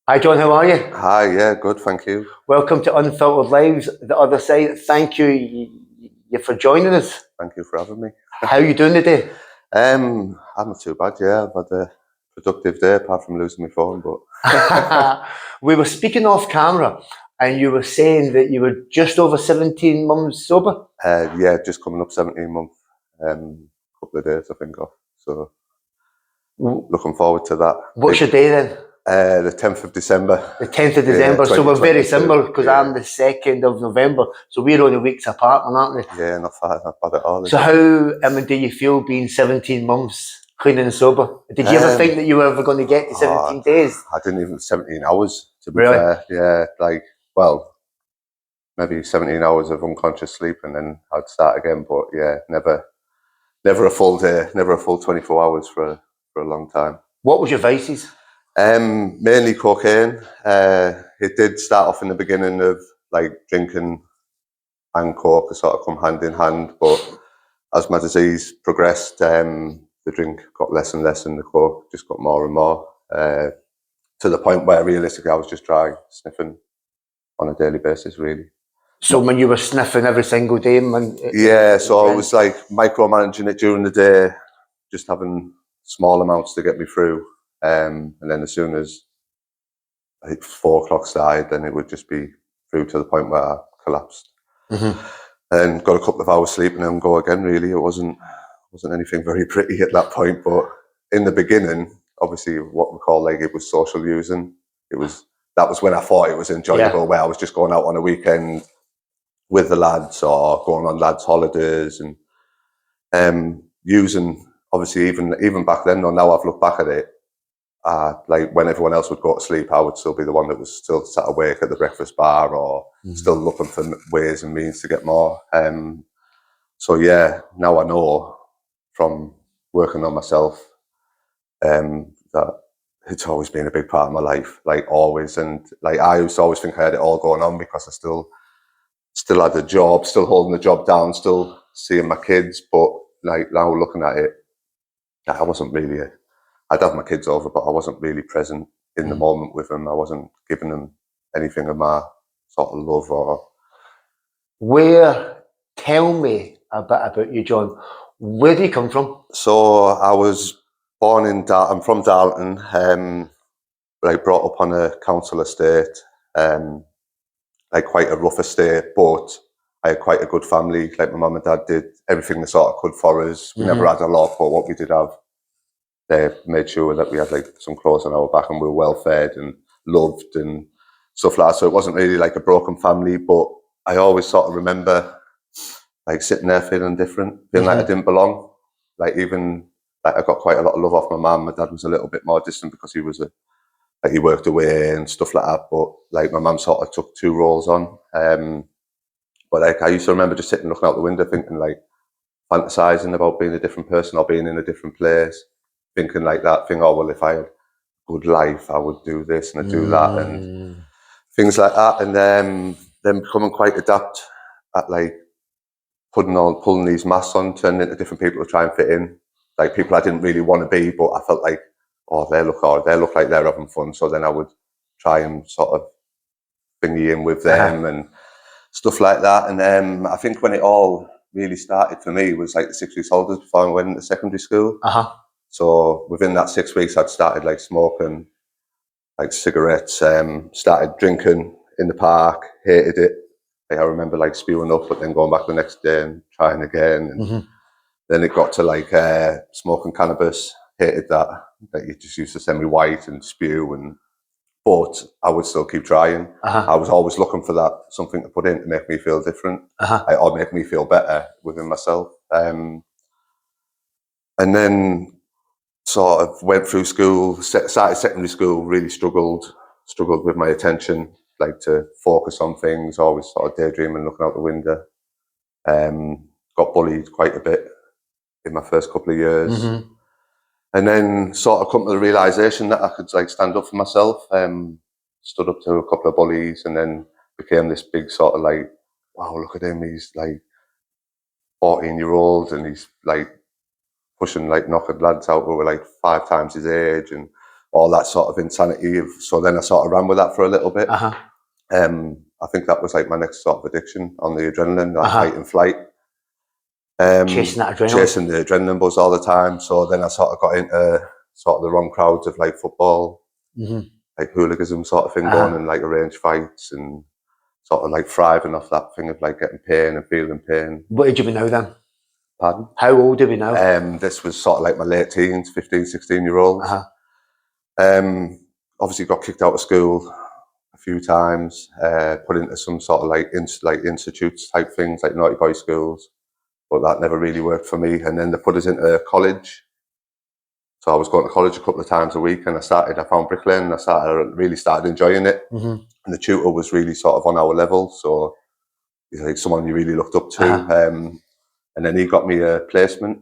Hi John, how are you? Hi, yeah, good, thank you. Welcome to Unfiltered Lives, the other side. Thank you for joining us. Thank you for having me. How are you doing today? I'm not too bad, yeah. I've had a productive day apart from losing my phone, but We were speaking off camera and you were saying that you were just over 17 months sober. yeah, just coming up 17 months, couple of days I think off. So looking forward to that. What's your day then? The 10th of December. The 10th of Yeah, December. So we're very 2022. similar because Yeah. I'm the 2nd of November. So we're only weeks apart, aren't we? Yeah, not bad at all. So how do you feel being 17 months clean and sober? Did you ever think that you were ever going to get to 17 days? I didn't even 17 hours to be Really? fair. Yeah, well, maybe 17 hours of unconscious sleep and then I'd start again. But yeah, never a full day, never a full 24 hours for a long time. What was your vices? Mainly cocaine. It did start off in the beginning of like drinking and coke sort of come hand in hand, but as my disease progressed, the drink got less and less and the coke just got more and more, to the point where realistically I was just dry sniffing on a daily basis, really. So when you were sniffing every single day, man. Yeah, so I was like micromanaging it during the day, just having small amounts to get me through. And then as soon as 4 o'clock started, then it would just be through to the point where I collapsed. And got a couple of hours sleep and then go again, really. It wasn't anything very pretty at that point, but in the beginning, obviously what we call like it was social using. That was when I thought it was enjoyable, where I was just going out on a weekend with the lads or going on lads' holidays and using, obviously even back then, or now I've looked back at it, like when everyone else would go to sleep, I would still be the one that was still sat awake at the breakfast bar or still looking for ways and means to get more. So yeah, now I know from working on myself that it's always been a big part of my life, like always. And like I used to always think I had it all going on because I still had a job, still holding the job down, still seeing my kids. But like now looking at it, I wasn't really. I'd have my kids over, but I wasn't really present in the moment with them. I wasn't giving them anything of my sort of love or. Tell me a bit about you, John. Where do you come from? So I was born in I'm from Darlington, like brought up on a council estate, like quite a rough estate, but I had quite a good family. Like my mum and dad did everything they sort of could for us. We never had a lot, but what we did have, they made sure that we had like some clothes on our back and we were well fed and loved and stuff like that. So it wasn't really like a broken family, but I always sort of remember like sitting there feeling different, feeling like I didn't belong. Like even like I got quite a lot of love off my mum. My dad was a little bit more distant because he worked away and stuff like that. But like my mum sort of took two roles on. But like I used to remember just sitting looking out the window thinking like fantasizing about being a different person or being in a different place, thinking like that thing, oh well, if I had a good life I would do this and I'd do that and things like that. And then becoming quite adept at like pulling these masks on, turning into different people to try and fit in. Like people I didn't really want to be, but I felt like, oh, they look like they're having fun. So then I would try and sort of thingy in with them and stuff like that. And I think when it all really started for me was like the 6 weeks holidays before I went into secondary school. So within that 6 weeks, I'd started like smoking like cigarettes, started drinking in the park, hated it. Like, I remember like spewing up, but then going back the next day and trying again. And then it got to like smoking cannabis, hated that. Like it just used to send me white and spew, but I would still keep trying. I was always looking for that something to put in to make me feel different, or make me feel better within myself. And then sort of went through school, started secondary school, really struggled with my attention, like to focus on things, always sort of daydreaming, looking out the window. Got bullied quite a bit in my first couple of years. And then sort of come to the realisation that I could like stand up for myself, stood up to a couple of bullies and then became this big sort of like, wow, look at him, he's like 14-year-old and he's like pushing like knocking lads out who were like 5 times his age and all that sort of insanity. So then I sort of ran with that for a little bit. I think that was like my next sort of addiction, on the adrenaline, like fight and flight. Chasing that adrenaline. Chasing the adrenaline buzz all the time. So then I sort of got into sort of the wrong crowds of like football, like hooliganism sort of thing, going and like arranged fights, and sort of like thriving off that thing of like getting pain and feeling pain. What age are we now then? Pardon? How old are we now? This was sort of like my late teens, 15, 16-year-olds. Obviously got kicked out of school a few times, put into some sort of like institutes type things, like naughty boy schools, but that never really worked for me. And then they put us into college. So I was going to college a couple of times a week, and I found bricklaying, and I really started enjoying it. And the tutor was really sort of on our level, so he's like someone you really looked up to. And then he got me a placement,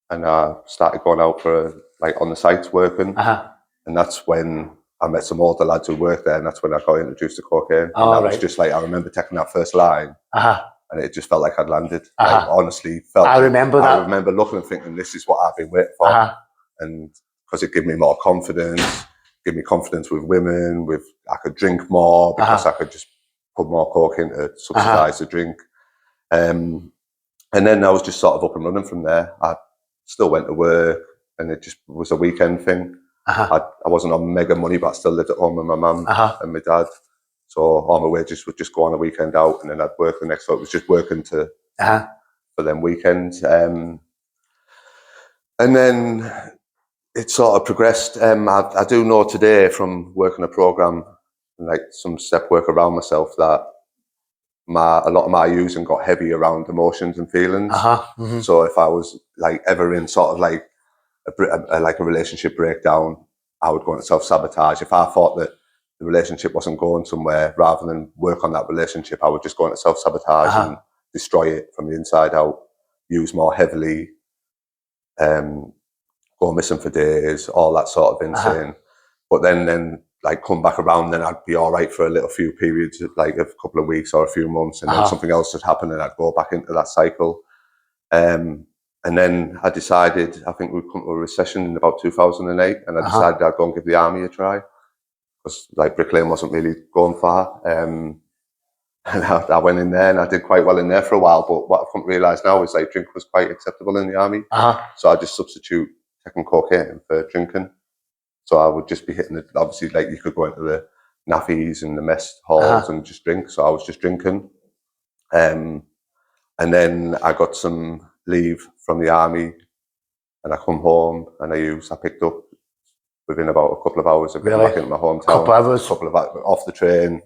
and I started going out for like on the sites working. And that's when I met some older lads who worked there, and that's when I got introduced to cocaine. And that was just like, I remember taking that first line, and it just felt like I'd landed. Like, honestly, I remember that. I remember looking and thinking, this is what I've been waiting for. And because it gave me more confidence, gave me confidence with women, I could drink more because I could just put more coke in to subsidise the drink. And then I was just sort of up and running from there. I still went to work, and it just was a weekend thing. I wasn't on mega money, but I still lived at home with my mum and my dad. So all my wages would just go on a weekend out, and then I'd work the next. So it was just working for them weekends. And then it sort of progressed. I do know today from working a program, like some step work around myself, that a lot of my using got heavy around emotions and feelings. So if I was like ever in sort of like a relationship breakdown, I would go into self-sabotage. If I thought that the relationship wasn't going somewhere, rather than work on that relationship, I would just go into self-sabotage and destroy it from the inside out, use more heavily, go missing for days, all that sort of insane. But then like come back around, then I'd be all right for a little few periods, like a couple of weeks or a few months, and then something else would happen, and I'd go back into that cycle. And then I decided, I think we'd come to a recession in about 2008, and I decided I'd go and give the army a try, because like bricklaying wasn't really going far. And I went in there, and I did quite well in there for a while. But what I couldn't realise now is like drink was quite acceptable in the army. So I just substitute taking cocaine for drinking. So I would just be hitting it. Obviously, like you could go into the naffies and the mess halls and just drink. So I was just drinking. And then I got some leave from the army, and I come home, and I picked up within about a couple of hours of getting back into my hometown. Couple of off the train,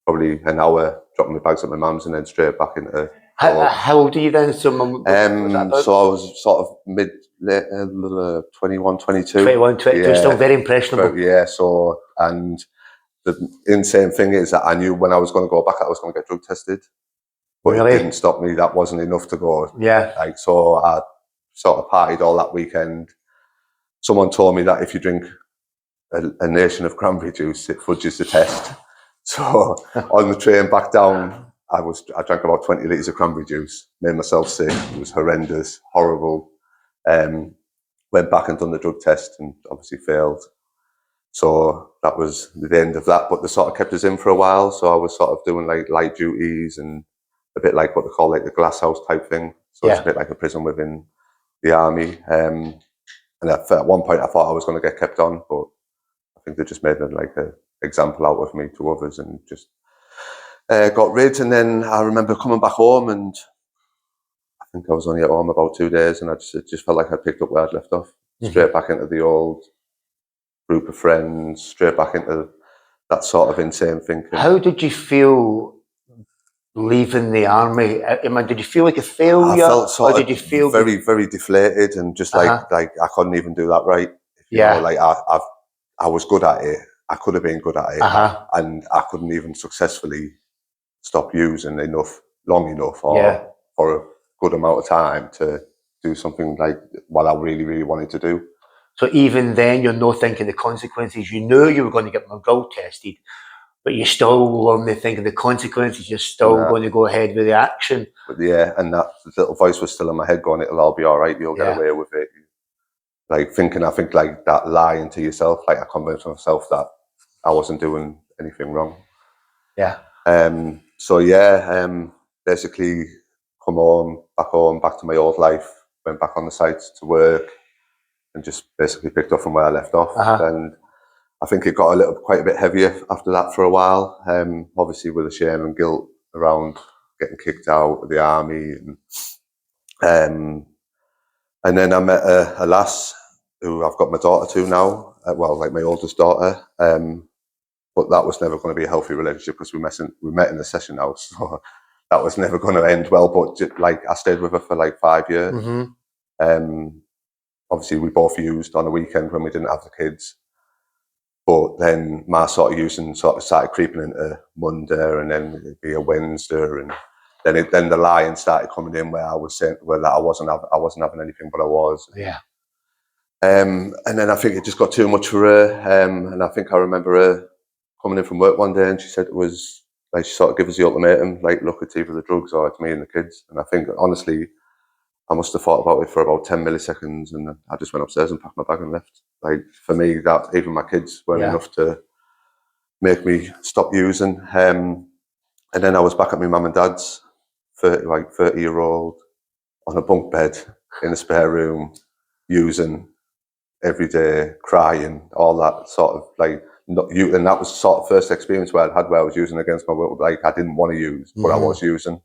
probably an hour, dropping my bags at my mum's, and then straight back into. How old are you then? So I was sort of late 21, 22. 21, 22, still very impressionable. Yeah, so, and the insane thing is that I knew when I was going to go back, I was going to get drug tested. But it didn't stop me. That wasn't enough to go. Like, so I sort of partied all that weekend. Someone told me that if you drink a nation of cranberry juice, it fudges the test. So on the train back down, I drank about 20 litres of cranberry juice, made myself sick. It was horrendous, horrible. Went back and done the drug test, and obviously failed. So that was the end of that. But they sort of kept us in for a while. So I was sort of doing like light duties and a bit like what they call like the glass house type thing. So it's a bit like a prison within the army. And at one point I thought I was going to get kept on, but I think they just made like an example out of me to others, and just got rid. And then I remember coming back home, and I think I was only at home about 2 days, and it just felt like I picked up where I'd left off. Straight back into the old group of friends, straight back into that sort of insane thinking. How did you feel leaving the army? I mean, did you feel like a failure? I felt sort did you feel very, very deflated, and just like I couldn't even do that right. You know, like I was good at it. I could have been good at it, and I couldn't even successfully stop using long enough, or for a good amount of time to do something like what I really, really wanted to do. So even then, you're not thinking the consequences. You knew you were going to get my drug tested, but you still weren't thinking the consequences. You're still going to go ahead with the action. But and that little voice was still in my head going, "It'll all be all right. You'll get away with it." like thinking, I think like that lying to yourself, like I convinced myself that I wasn't doing anything wrong. Yeah. So yeah, basically back home, back to my old life, went back on the site to work and just basically picked up from where I left off. And I think it got quite a bit heavier after that for a while. Obviously with the shame and guilt around getting kicked out of the army. And then I met a lass who I've got my daughter to now, well, like my oldest daughter. But that was never going to be a healthy relationship because we met in the session house. So that was never going to end well. But like I stayed with her for like 5 years. Obviously, we both used on a weekend when we didn't have the kids. But then my sort of using sort of started creeping into Monday, and then it'd be a Wednesday, and then the lying started coming in where I was saying that I wasn't having anything, but I was. Yeah. And then I think it just got too much for her. And I think I remember her coming in from work one day, and she said it was like she sort of gave us the ultimatum, like, look, it's either the drugs or it's me and the kids. And I think honestly, I must have thought about it for about 10 milliseconds, and I just went upstairs and packed my bag and left. Like for me, that even my kids weren't enough to make me stop using. And then I was back at my mum and dad's, 30-year-old, on a bunk bed in a spare room, using every day, crying, all that sort of like. And that was sort of first experience where I was using against my will. Like I didn't want to use, but I was using.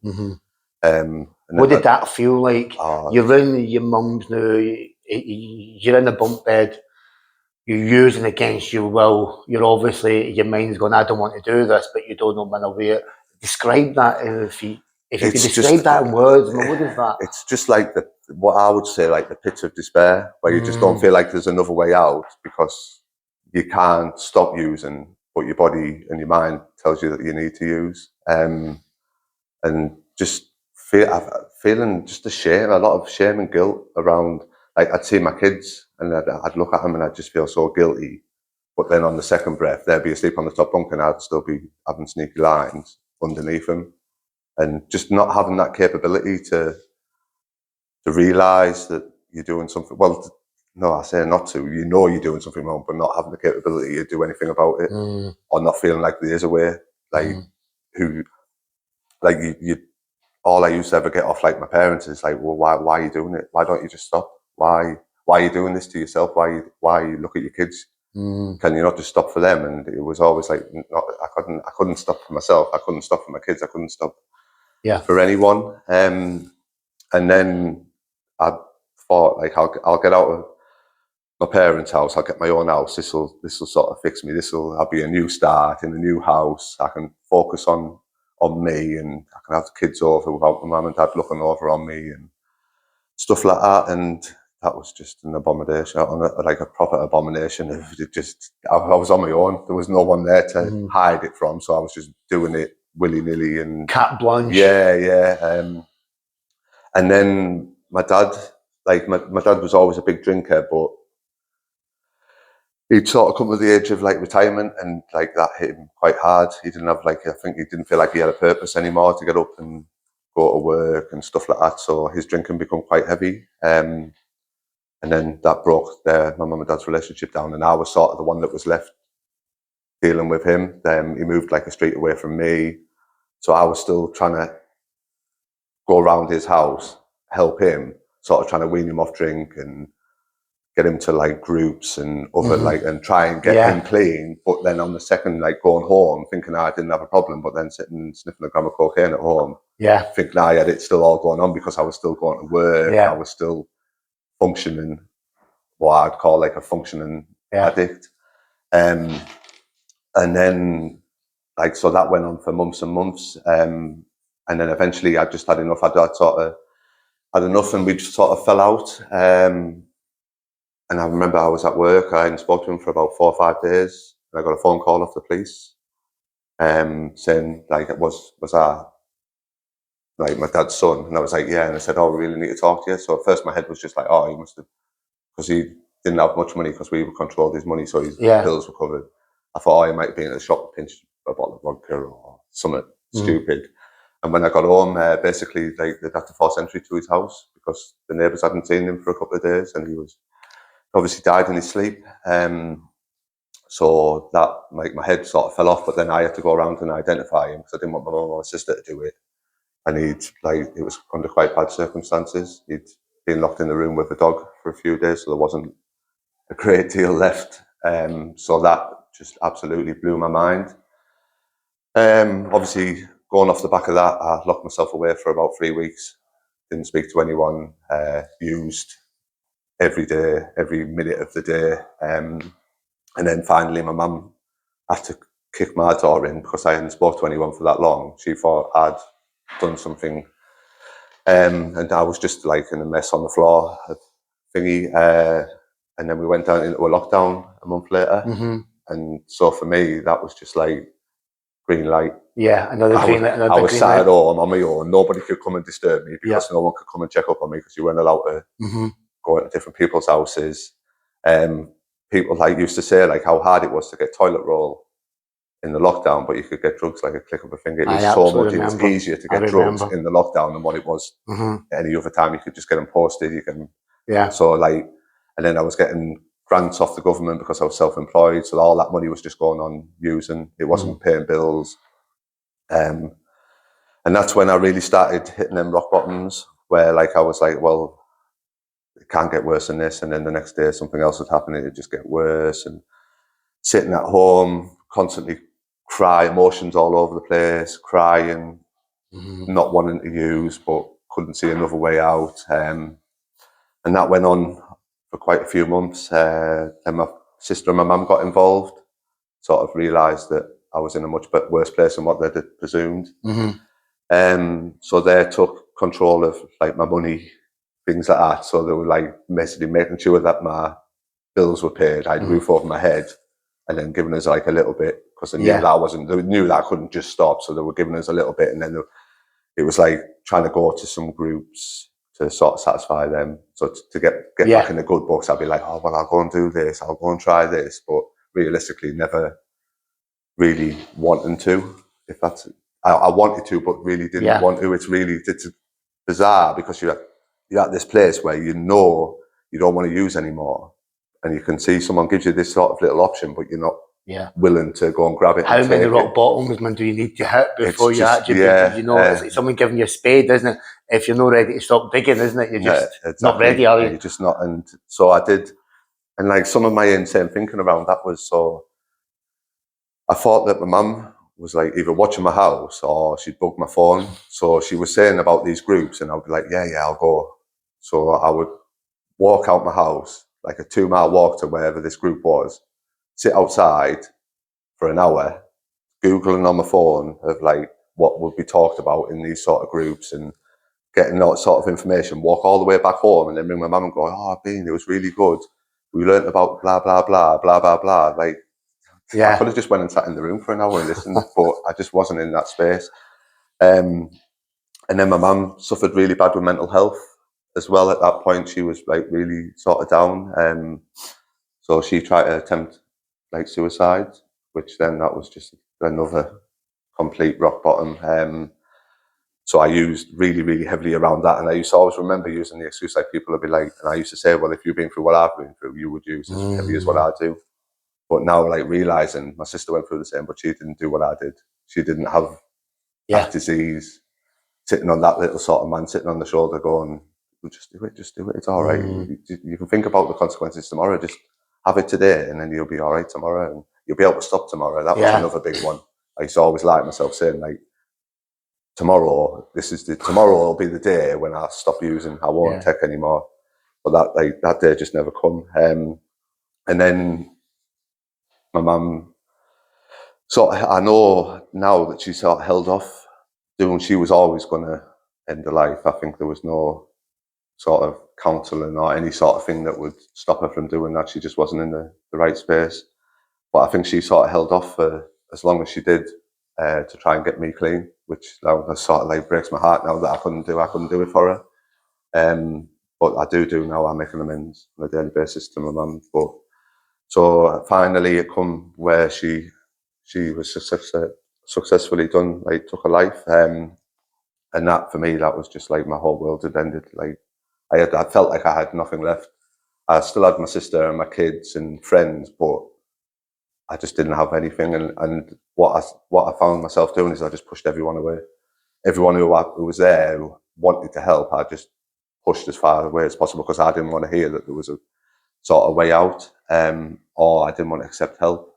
What did that feel like? You're in your mum's now. You're in the bunk bed. You're using against your will. You're obviously, your mind's going, I don't want to do this, but you don't know when I'll do it. Describe that if you could describe that in words. What is that? It's just like what I would say, like the pit of despair, where you just don't feel like there's another way out because you can't stop using, but your body and your mind tells you that you need to use. And just feeling just a lot of shame and guilt around, like I'd see my kids and I'd look at them and I'd just feel so guilty. But then on the second breath, they'd be asleep on the top bunk and I'd still be having sneaky lines underneath them. And just not having that capability to realise that you're doing something. Well, no, I say not to. You know you're doing something wrong, but not having the capability to do anything about it, or not feeling like there is a way. Like you. All I used to ever get off like my parents is like, well, why are you doing it? Why don't you just stop? Why are you doing this to yourself? Why you look at your kids? Can you not just stop for them? And it was always like, I couldn't stop for myself. I couldn't stop for my kids. I couldn't stop for anyone. And then I thought, like, I'll get out of my parents' house. I'll get my own house. This will sort of fix me. I'll be a new start in a new house. I can focus on me, and I can have the kids over without my mum and dad looking over on me and stuff like that. And that was just an abomination, like a proper abomination. I was on my own. There was no one there to hide it from, so I was just doing it willy-nilly and carte blanche. Yeah. And then my dad, like my dad was always a big drinker, but he'd sort of come to the age of like retirement, and like that hit him quite hard. He didn't have I think he didn't feel like he had a purpose anymore to get up and go to work and stuff like that. So his drinking became quite heavy. And then that broke my mum and dad's relationship down, and I was sort of the one that was left dealing with him. He moved like a street away from me. So I was still trying to go around his house, help him, sort of trying to wean him off drink and get him to like groups and other and try and get him clean. But then on the second, like going home, thinking I didn't have a problem, but then sitting and sniffing a gram of cocaine at home, thinking I had it still all going on because I was still going to work. I was still functioning, what I'd call like a functioning addict. And then so that went on for months and months. And then eventually I just had enough. I'd sort of had enough, and we just sort of fell out. And I remember I was at work. I hadn't spoken to him for about 4 or 5 days, and I got a phone call off the police, saying like, was I like my dad's son? And I was like, yeah. And I said, oh, we really need to talk to you. So at first my head was just like, oh, he must have, because he didn't have much money because we controlled his money, so his bills were covered. I thought, oh, he might have been in a shop and pinched a bottle of vodka or something stupid. And when I got home, basically they'd had to force entry to his house because the neighbours hadn't seen him for a couple of days, and he was obviously died in his sleep. So that, like, my head sort of fell off, but then I had to go around and identify him because I didn't want my mum or my sister to do it. And it was under quite bad circumstances. He'd been locked in the room with a dog for a few days, so there wasn't a great deal left. So that just absolutely blew my mind. Obviously, going off the back of that, I locked myself away for about 3 weeks. Didn't speak to anyone. Used every day, every minute of the day. And then finally, my mum had to kick my door in because I hadn't spoke to anyone for that long. She thought I'd done something, and I was just like in a mess on the floor, thingy. And then we went down into a lockdown a month later. And so for me, that was just like green light. Yeah, another green light. I was sat at home on my own. Nobody could come and disturb me because no one could come and check up on me because you weren't allowed to go into different people's houses. People like used to say like how hard it was to get toilet roll in the lockdown, but you could get drugs like a click of a finger. It was so much. It was easier to get drugs in the lockdown than what it was any other time. You could just get them posted. You can, So like, and then I was getting grants off the government because I was self-employed, so all that money was just going on using. It wasn't paying bills, and that's when I really started hitting them rock bottoms, where like I was like, well, it can't get worse than this, and then the next day something else would happen, it'd just get worse, and sitting at home constantly emotions all over the place, crying, not wanting to use, but couldn't see another way out. And that went on for quite a few months. And my sister and my mum got involved, sort of realised that I was in a much worse place than what they'd presumed. So they took control of like my money, things like that. So they were like basically making sure that my bills were paid, I had a roof over my head, and then giving us like a little bit because they knew that I couldn't just stop, so they were giving us a little bit, and then it was like trying to go to some groups to sort of satisfy them. So to get back in the good books, I'd be like, oh well, I'll go and do this, I'll go and try this, but realistically, never really wanting to. If that's, I wanted to, but really didn't want to. It's bizarre because you're at this place where you know you don't want to use anymore. And you can see someone gives you this sort of little option, but you're not willing to go and grab it. How many rock bottoms, man, do you need to hit before you actually, it's like someone giving you a spade, isn't it? If you're not ready to stop digging, isn't it? You're just not ready, are you? You're just not. And so I did. And like some of my insane thinking around that was, so I thought that my mum was like either watching my house or she'd bugged my phone. So she was saying about these groups and I'd be like, yeah, I'll go. So I would walk out my house, like a 2-mile walk to wherever this group was, sit outside for an hour, Googling on my phone of like what would be talked about in these sort of groups and getting that sort of information, walk all the way back home and then ring my mum and go, oh, it was really good. We learned about blah, blah, blah, blah, blah, blah. Like, I could have just went and sat in the room for an hour and listened, but I just wasn't in that space. And then my mum suffered really bad with mental health as well. At that point, she was like really sort of down. So she tried to attempt like suicide, which then that was just another complete rock bottom. So I used really, really heavily around that. And I used to always remember using the excuse like people would be like, and I used to say, well, if you've been through what I've been through, you would use as heavy as what I do. But now, like realizing my sister went through the same, but she didn't do what I did. She didn't have that disease. Sitting on that little sort of man, sitting on the shoulder, going, well, just do it. It's all right. You can think about the consequences tomorrow. Just have it today, and then you'll be all right tomorrow, and you'll be able to stop tomorrow. That was another big one. I used to always lie to myself, saying like, tomorrow will be the day when I stop using. I won't take anymore. But that day just never come. And then my mum, I know now that she sort of held off doing. She was always going to end her life. I think there was no sort of counselling or any sort of thing that would stop her from doing that. She just wasn't in the right space. But I think she sort of held off for as long as she did to try and get me clean, which that sort of like breaks my heart now that I couldn't do it for her. But I do now. I'm making amends on a daily basis to my mum. But so finally it come where she was successfully done, like took her life. And that for me, that was just like my whole world had ended. Like I felt like I had nothing left. I still had my sister and my kids and friends, but I just didn't have anything. And what I found myself doing is I just pushed everyone away. Everyone who was there who wanted to help, I just pushed as far away as possible because I didn't want to hear that there was a sort of way out, or I didn't want to accept help.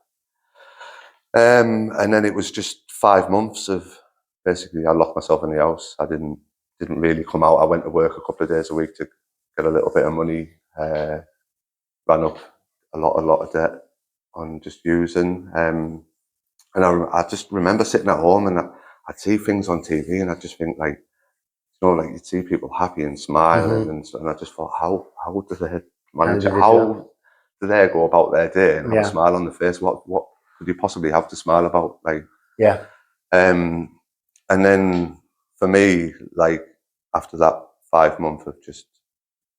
And then it was just 5 months of basically I locked myself in the house. I didn't really come out. I went to work a couple of days a week to get a little bit of money. Ran up a lot of debt on just using. And I just remember sitting at home and I'd see things on TV and I'd just think like, you know, like you'd see people happy and smiling and I just thought, how do they manage it? How do they go about their day and have a smile on their face? What could you possibly have to smile about? Like, and then for me, like after that 5 months of just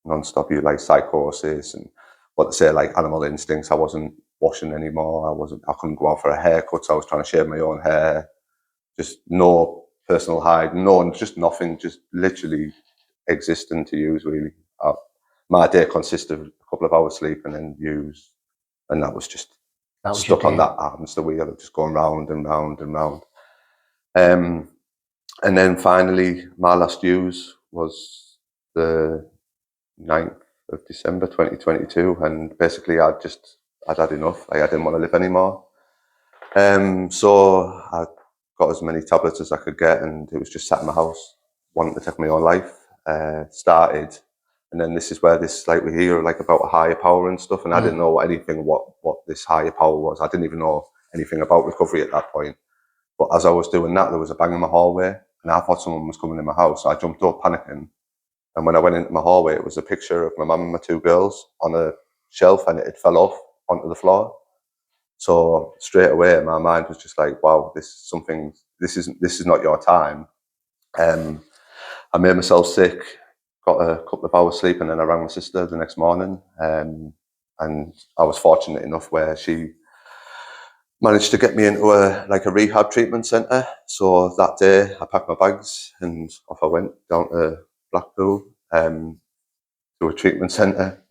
non-stop, you like psychosis and what they say, like animal instincts. I wasn't washing anymore. I couldn't go out for a haircut. So I was trying to shave my own hair. Just no personal hygiene, just nothing, just literally existing to use really. My day consisted of a couple of hours sleep and then use, and that was just stuck on that hamster wheel of just going round and round and round. And then finally, my last use was the 9th of December 2022, and basically I'd had enough. I didn't want to live anymore. So I got as many tablets as I could get, and it was just sat in my house, wanting to take my own life. Started, and then this is where this, like, we hear like about a higher power and stuff, and I didn't know anything what this higher power was. I didn't even know anything about recovery at that point. But as I was doing that, there was a bang in my hallway, and I thought someone was coming in my house. So I jumped up panicking, and when I went into my hallway, it was a picture of my mum and my 2 girls on a shelf, and it fell off onto the floor. So straight away, my mind was just like, "Wow, this is something. This is not your time." I made myself sick, got a couple of hours sleep, and then I rang my sister the next morning. And I was fortunate enough where she managed to get me into a rehab treatment centre. So that day, I packed my bags and off I went down to Blackpool to a treatment centre.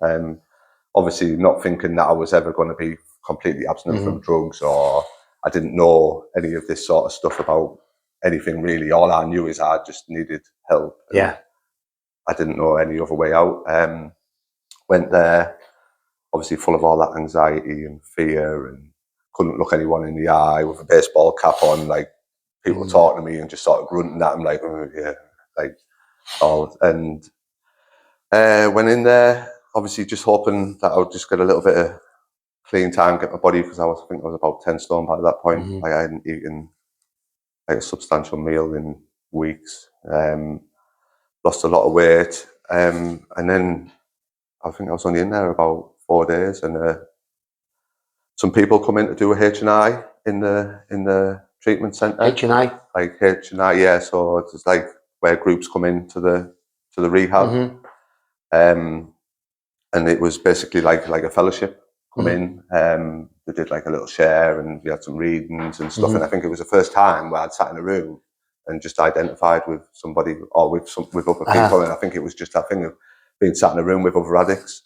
Obviously, not thinking that I was ever going to be completely abstinent from drugs, or I didn't know any of this sort of stuff about anything really. All I knew is I just needed help. I didn't know any other way out. Went there, obviously full of all that anxiety and fear, and couldn't look anyone in the eye with a baseball cap on, like people talking to me and just sort of grunting at them like, "Oh, yeah," like all. And went in there, obviously just hoping that I would just get a little bit of clean time, get my body, because I think I was about 10 stone by that point. Like I hadn't eaten like a substantial meal in weeks. Lost a lot of weight. And then I think I was only in there about 4 days, and some people come in to do a H&I in the treatment centre. H&I? Like H&I, yeah. So it's like where groups come in to the rehab. And it was basically like a fellowship come in. They did like a little share, and we had some readings and stuff. And I think it was the first time where I'd sat in a room and just identified with somebody, or with other people. And I think it was just that thing of being sat in a room with other addicts,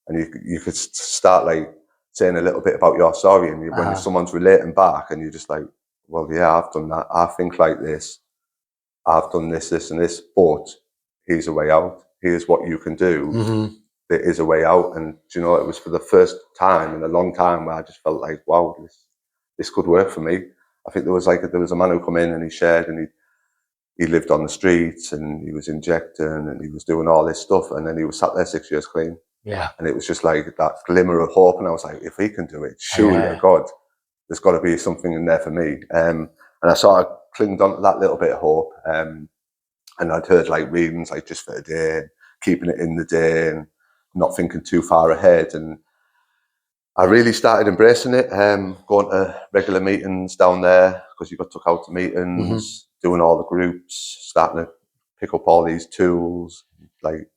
and you could start like saying a little bit about your story, and when someone's relating back, and you're just like, well, yeah, I've done that. I think like this. I've done this, this, and this. But here's a way out. Here's what you can do. There is a way out. And you know, it was for the first time in a long time where I just felt like, wow, this could work for me. I think there was a man who come in and he shared, and he lived on the streets, and he was injecting, and he was doing all this stuff, and then he was sat there 6 years clean. And it was just like that glimmer of hope, and I was like, if he can do it, surely God, there's got to be something in there for me. And I sort of clinged on to that little bit of hope. And I'd heard like readings like just for a day, keeping it in the day, and not thinking too far ahead. And I really started embracing it, going to regular meetings down there, because you got took out to meetings, doing all the groups, starting to pick up all these tools, like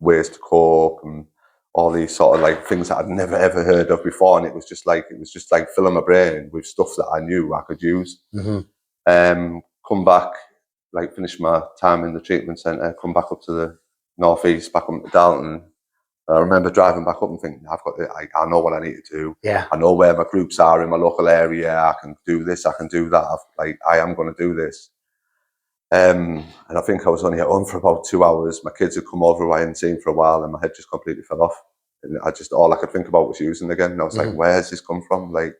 ways to cope, and all these sort of like things that I'd never ever heard of before. And it was just like filling my brain with stuff that I knew I could use. Come back, like finish my time in the treatment centre, come back up to the northeast, back up to Dalton, I remember driving back up and thinking, I've got it. I know what I need to do. Yeah. I know where my groups are in my local area. I can do this. I can do that. I am going to do this. And I think I was only at home for about 2 hours. My kids had come over who I hadn't seen for a while, and my head just completely fell off. And all I could think about was using again. And I was like, where has this come from? Like,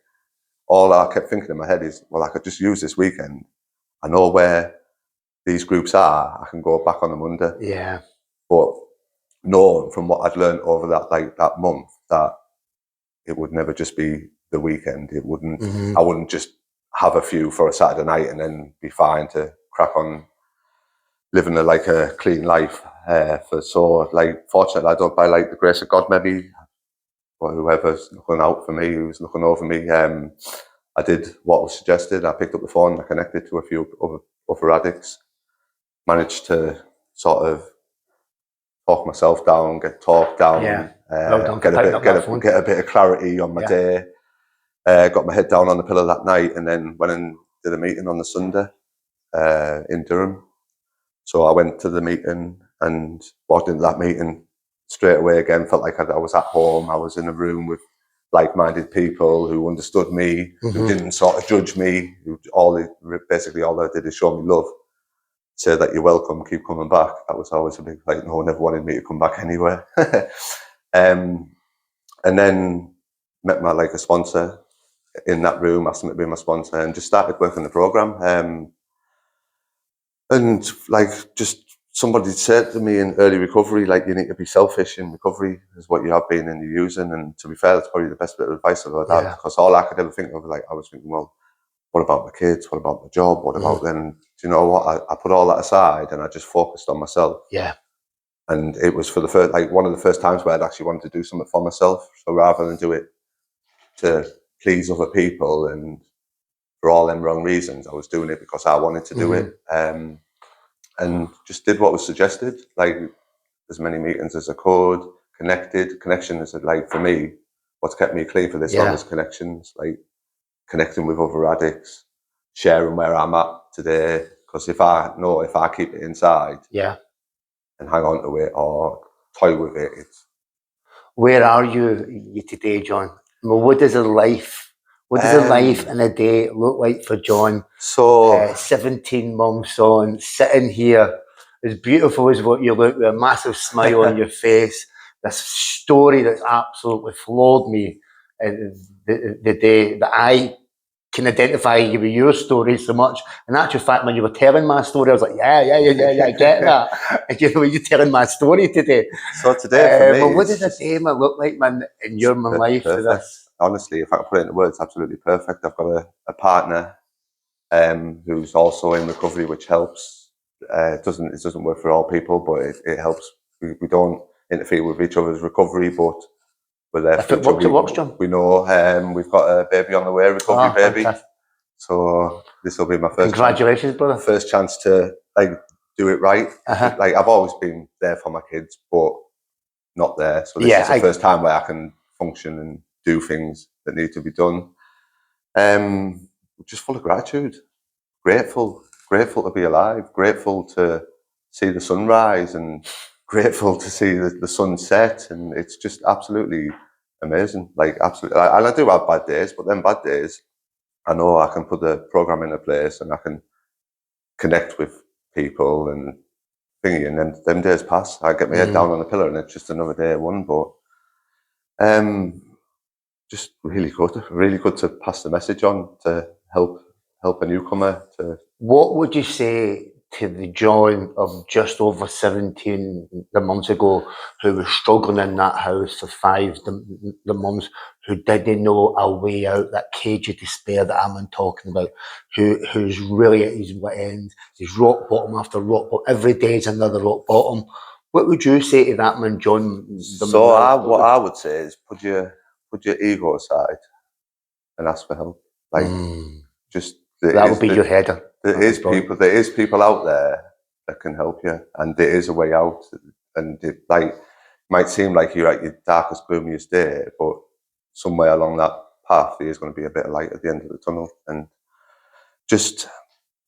all I kept thinking in my head is, well, I could just use this weekend. I know where these groups are. I can go back on the Monday. Yeah. But knowing from what I'd learned over that month that it would never just be the weekend. It wouldn't. I wouldn't just have a few for a Saturday night and then be fine to crack on living a clean life. Fortunately, I don't, by the grace of God, maybe, or whoever's looking out for me, who's looking over me, I did what was suggested. I picked up the phone, I connected to a few other addicts, managed to sort of talk myself down, get talked down, get a bit of clarity on my day. Got my head down on the pillow that night, and then went and did a meeting on the Sunday in Durham. So I went to the meeting and walked into that meeting straight away again, felt like I was at home. I was in a room with like-minded people who understood me, who didn't sort of judge me, basically all they did is show me love, say that you're welcome, keep coming back. That was always a big, no one ever wanted me to come back anywhere. And then met a sponsor in that room, asked him to be my sponsor, and just started working the program. And just somebody said to me in early recovery, you need to be selfish in recovery, is what you have been and you're using. And to be fair, that's probably the best bit of advice I've ever had, because all I could ever think of, I was thinking, well, what about my kids? What about my job? What about them? Do you know what? I put all that aside and I just focused on myself. Yeah. And it was for the first, one of the first times where I'd actually wanted to do something for myself. So rather than do it to please other people and for all them wrong reasons, I was doing it because I wanted to do it. And just did what was suggested, as many meetings as I could, connection is for me, what's kept me clean for this long is connections, connecting with other addicts, sharing where I'm at today. Because if I keep it inside and hang on to it or toy with it, where are you today, John? Well, what does a life and a day look like for John? So 17 months on, sitting here, as beautiful as what you look, with a massive smile on your face, this story that's absolutely floored me the day that I can identify with your story so much. In actual fact, when you were telling my story, I was like, yeah, I get that. And you're telling my story today. So today for me, well, what does a day look like, man, in your life for this? Honestly, if I could put it into words, absolutely perfect. I've got a partner who's also in recovery, which helps. It doesn't work for all people, but it helps. We don't interfere with each other's recovery, but we're there for each other. We know we've got a baby on the way, recovery baby. Fantastic. So this will be my first. Congratulations, brother! First chance to do it right. I've always been there for my kids, but not there. So this is the first time where I can function and do things that need to be done. Just full of gratitude, grateful to be alive, grateful to see the sunrise, and grateful to see the sunset, and it's just absolutely amazing. Absolutely, and I do have bad days, but then bad days, I know I can put the program in a place and I can connect with people and thingy, and then them days pass. I get my head down on the pillow and it's just another day one. But just really good to pass the message on to help a newcomer. What would you say to the John of just over 17 months ago, who was struggling in that house for 5 months, who didn't know a way out, that cage of despair that I'm talking about, who's really at his end, he's rock bottom after rock bottom, every day is another rock bottom? What would you say to that man, John? So what I would say is put your ego aside and ask for help. Just that would be your header. There is people out there that can help you, and there is a way out. And it might seem like you're at your darkest, gloomiest day, but somewhere along that path there is going to be a bit of light at the end of the tunnel. And just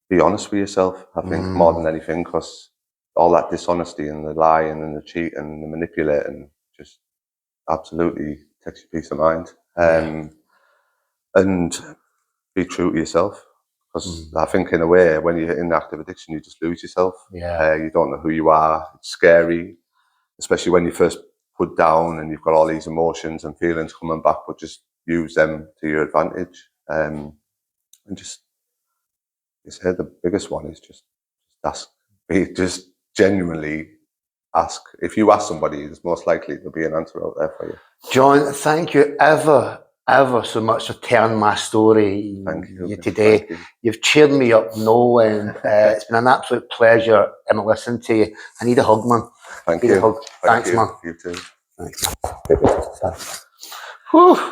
be honest with yourself, I think, more than anything, because all that dishonesty and the lying and the cheating and the manipulating just absolutely takes you peace of mind. And be true to yourself. Because I think in a way, when you're in active addiction, you just lose yourself. You don't know who you are. It's scary, especially when you first put down and you've got all these emotions and feelings coming back, but just use them to your advantage. And just, you said the biggest one is just ask. Just genuinely ask. If you ask somebody, it's most likely there'll be an answer out there for you. John, thank you ever so much for telling my story today. Thank you. You've cheered me up, and it's been an absolute pleasure listening to you. I need a hug, man. Thank you. Thanks, man. You too. Thanks. Whew.